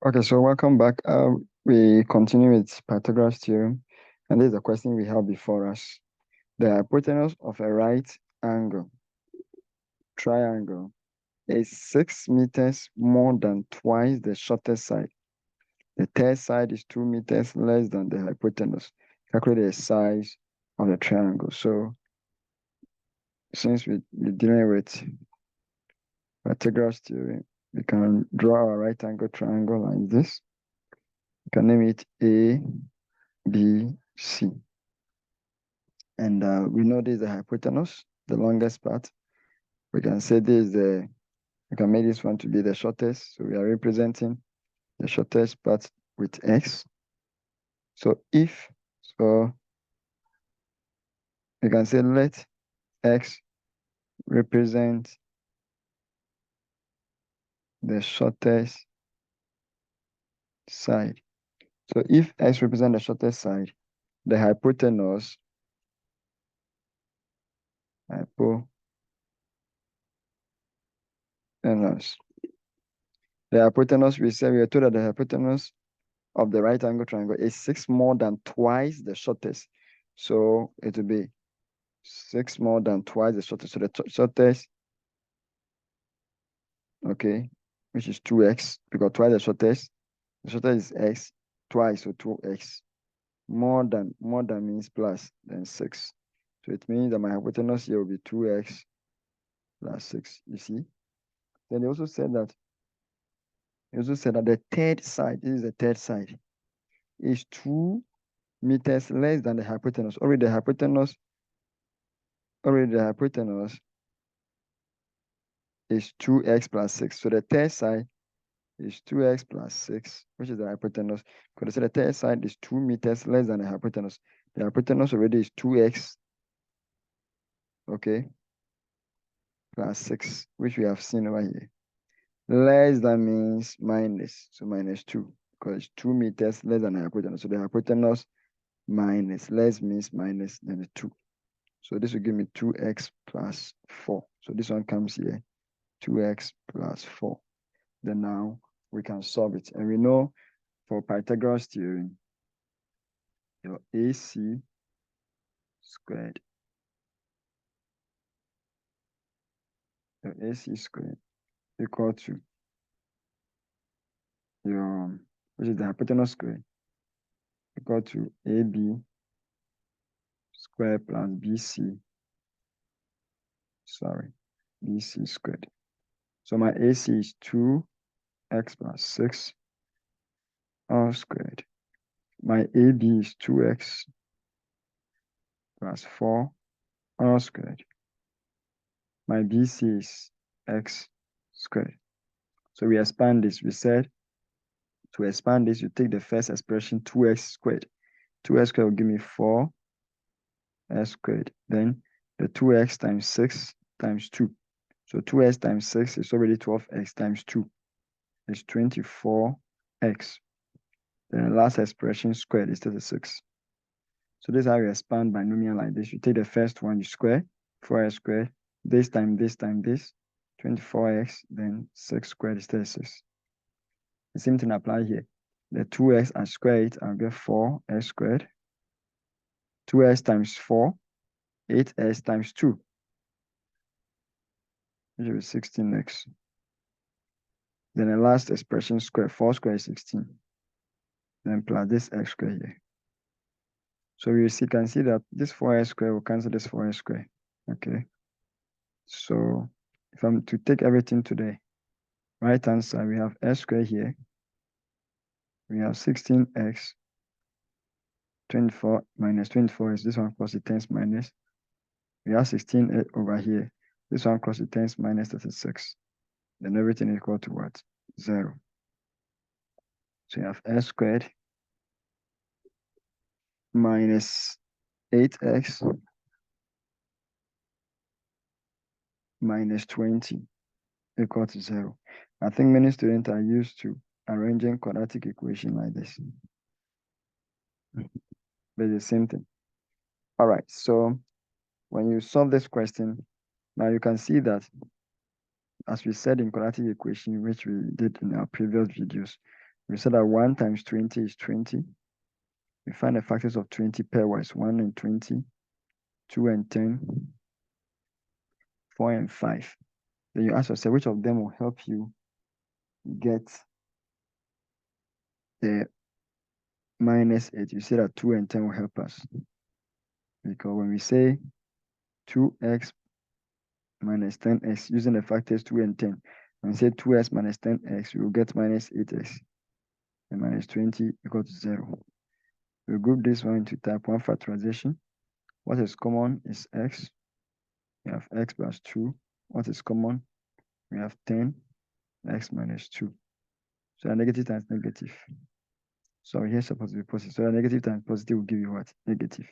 Okay, so welcome back. We continue with Pythagoras theorem, and this is the question we have before us. The hypotenuse of a right angle triangle is 6 meters more than twice the shortest side. The third side is 2 meters less than the hypotenuse. Calculate the size of the triangle. So, since we're dealing with Pythagoras theorem, we can draw our right angle triangle like this. We can name it A, B, C. And we know this is the hypotenuse, the longest part. We can say this is we can make this one to be the shortest. So we are representing the shortest part with X. So we can say let X represent the shortest side. So if X represents the shortest side, the hypotenuse we say we are told that the hypotenuse of the right angle triangle is 6 more than twice the shortest. So it will be 6 more than twice the shortest. So the shortest, okay, which is 2x, because twice the shortest is x, twice, so 2x. More than means plus, then 6. So it means that my hypotenuse here will be 2x plus 6, you see. Then they also said that the third side, this is the third side, is 2 meters less than the hypotenuse. Already the hypotenuse is 2x plus 6. So the third side is 2x plus 6, which is the hypotenuse. Because the third side is 2 meters less than the hypotenuse. The hypotenuse already is 2x, okay, plus 6, which we have seen over here. Less than means minus, so minus 2, because it's 2 meters less than the hypotenuse. So the hypotenuse minus, less means minus, then 2. So this will give me 2x plus 4. So this one comes here, 2x plus 4. Then now we can solve it. And we know for Pythagoras theorem, your AC squared equal to your, which is the hypotenuse squared, equal to AB squared plus BC squared. So my AC is 2x plus 6 all squared. My AB is 2x plus 4 all squared. My BC is x squared. So we expand this. We said to expand this, you take the first expression, 2x squared. 2x squared will give me 4x squared. Then the 2x times 6 times 2. So 2x times 6 is already 12x times 2. It's 24x. Then the last expression squared is 36. So this is how you expand binomial like this. You take the first one, you square, 4x squared. This time, this, 24x, then 6 squared is 36. The same thing apply here. The 2x I square it, I'll get 4x squared. 2x times 4, 8x times 2, which will be 16x. Then the last expression square, 4 squared is 16. Then plus this x squared here. So you can see that this 4x squared will cancel this 4x squared. Okay. So if I'm to take everything to the right hand side, we have x squared here. We have 16x. 24 minus 24 is this one cross the tens minus. We have 16 over here. This one cross the tens minus 36. Then everything is equal to what? 0. So you have x squared minus 8x minus 20 equal to 0. I think many students are used to arranging quadratic equation like this. But it's the same thing. All right, so when you solve this question, now you can see that, as we said in quadratic equation, which we did in our previous videos, We said that 1 times 20 is 20. We find the factors of 20 pairwise, 1 and 20, 2 and 10, 4 and 5. Then you ask yourself, which of them will help you get the minus 8? You say that 2 and 10 will help us. Because when we say 2x minus 10x, using the factors 2 and 10, when we say 2x minus 10x, we will get minus 8x. And minus 20 equal to 0. We'll group this one into type 1 factorization. What is common is x. We have x plus 2. What is common? We have 10, x minus 2. So a negative times negative. So here's supposed to be positive. So a negative times positive will give you what? Negative.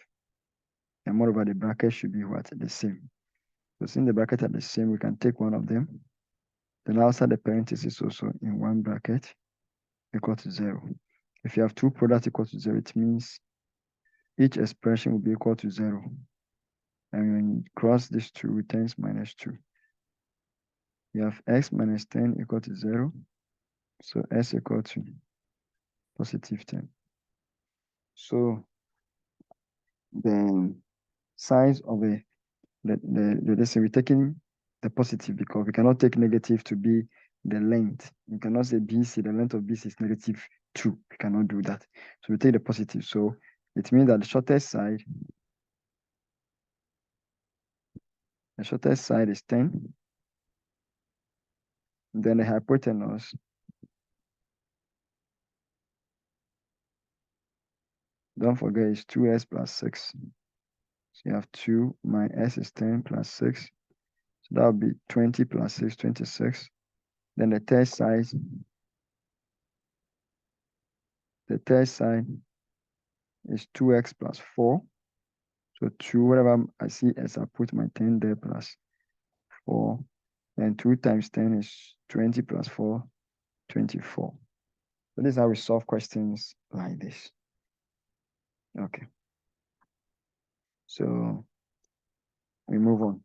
And moreover, the bracket should be what? The same. So since the brackets are the same, we can take one of them. Then outside the parenthesis also in one bracket equal to 0. If you have two products equal to 0, it means each expression will be equal to 0. And when you cross these two, returns minus 2. You have x minus 10 equal to 0. So s equal to positive 10. So the size of we're taking the positive because we cannot take negative to be the length. We cannot say BC, the length of BC is negative 2. We cannot do that. So we take the positive. So it means that the shortest side is 10. Then the hypotenuse don't forget is 2s plus 6. So you have 2, my s is 10 plus 6. So that would be 20 plus 6, 26. Then the third side is 2x plus 4. So 2, whatever I see as I put my 10 there plus 4. And 2 times 10 is 20 plus 4, 24. So this is how we solve questions like this. Okay. So we move on.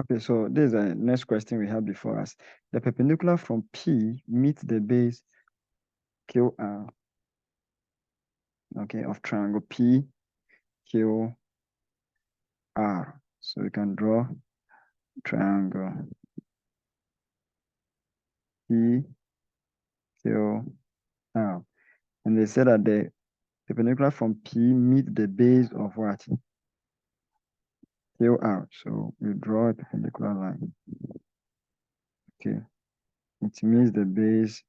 Okay, so this is the next question we have before us. The perpendicular from P meets the base QR, okay, of triangle PQR. So we can draw triangle PQR. And they said that the perpendicular from P meet the base of what? QR. So we draw a perpendicular line. Okay. It means the base.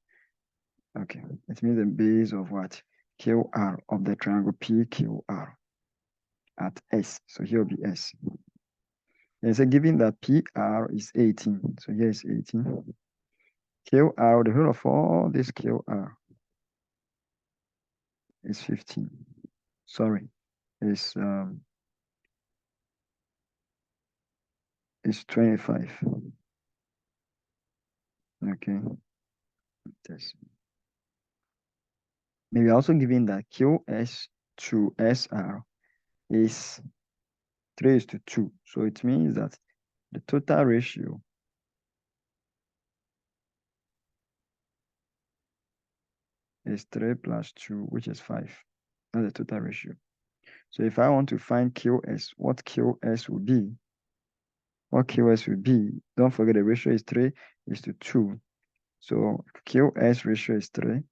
Okay. It means the base of what? QR of the triangle PQR at S. So here will be S. And so given that PR is 18. So here is 18. QR, the whole of all this QR is 15. Sorry. It's 25. Okay. Yes. Maybe also given that QS to SR is 3:2. So it means that the total ratio is 3 plus 2, which is 5. That's the total ratio. So if I want to find QS, what QS will be, don't forget the ratio is 3:2. So QS ratio is 3,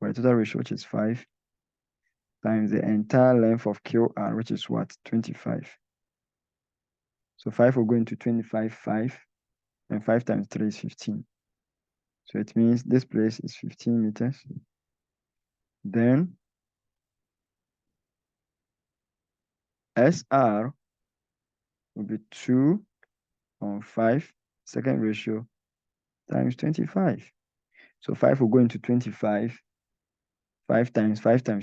but the total ratio, which is 5, times the entire length of QR, which is what? 25. So 5 will go into 25, 5, and 5 times 3 is 15. So it means this place is 15 meters. Then SR will be 2 on 5, second ratio, times 25. So 5 will go into 25. 5 times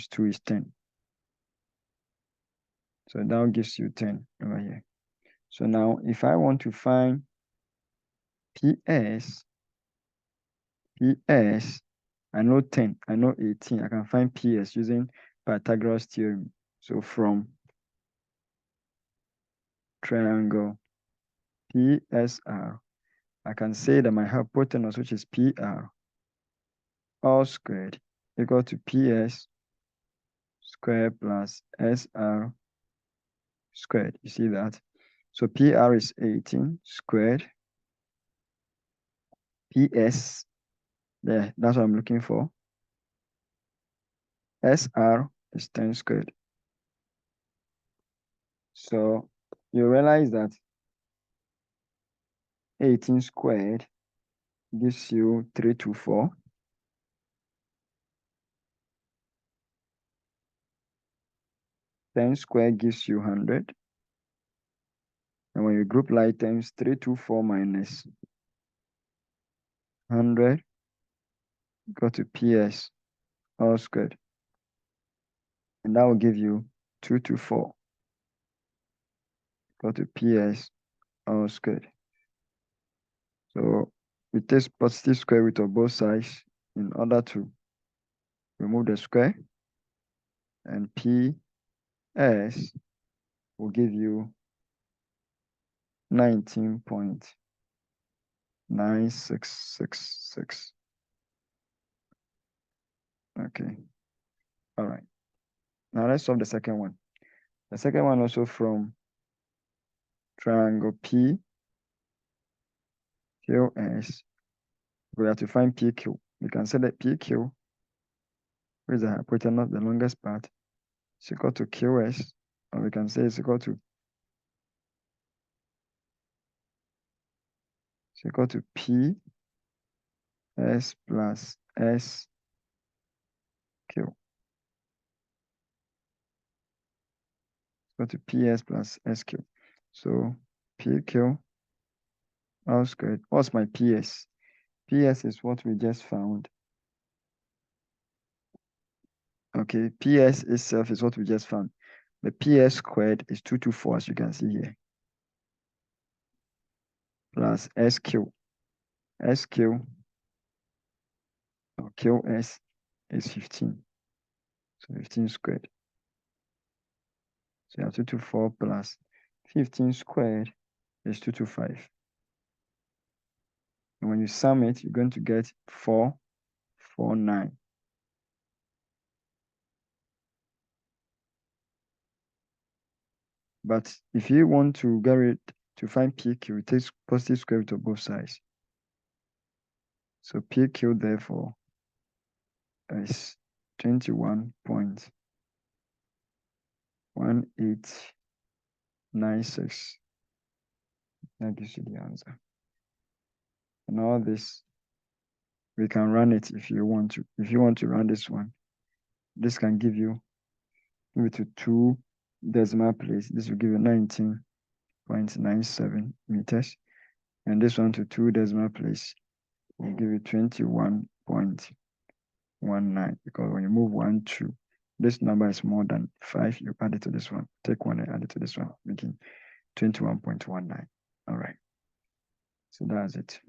2 is 10. So that gives you 10 over here. So now if I want to find PS, I know 10, I know 18. I can find PS using Pythagoras Theorem. So from triangle PSR, I can say that my hypotenuse, which is PR, all squared, equal to PS squared plus SR squared. You see that? So PR is 18 squared. PS, there, that's what I'm looking for. SR is 10 squared. So you realize that 18 squared gives you 324. 10 squared gives you 100. And when you group like terms, 324 minus 100 go to PS all squared. And that will give you 224 go to PS all squared. So we take positive square root of both sides in order to remove the square, and PS will give you 19.9666. Okay. All right. Now let's solve the second one. The second one also from triangle PQS. We have to find PQ. We can say that PQ, which is the hypotenuse, the longest part, is equal to QS, or we can say it's equal to PS plus SQ. Equal to PS plus SQ. So PQ all squared. What's my PS? PS is what we just found. Okay, PS itself is what we just found. The PS squared is 224, as you can see here, plus SQ. SQ or QS is 15. So 15 squared. So you have 224 plus 15 squared is 225. And when you sum it, you're going to get 449. But if you want to get it to find PQ, it takes positive square root of both sides. So PQ therefore is 21.1896. That gives you the answer. And all this, we can run it if you want to. If you want to run this one, this can give you maybe to 2 decimal place. This will give you 19.97 meters. And this one to 2 decimal place will give you 21.19, because when you move 1, 2, this number is more than 5, you add it to this one. Take 1 and add it to this one, making 21.19. All right. So that's it.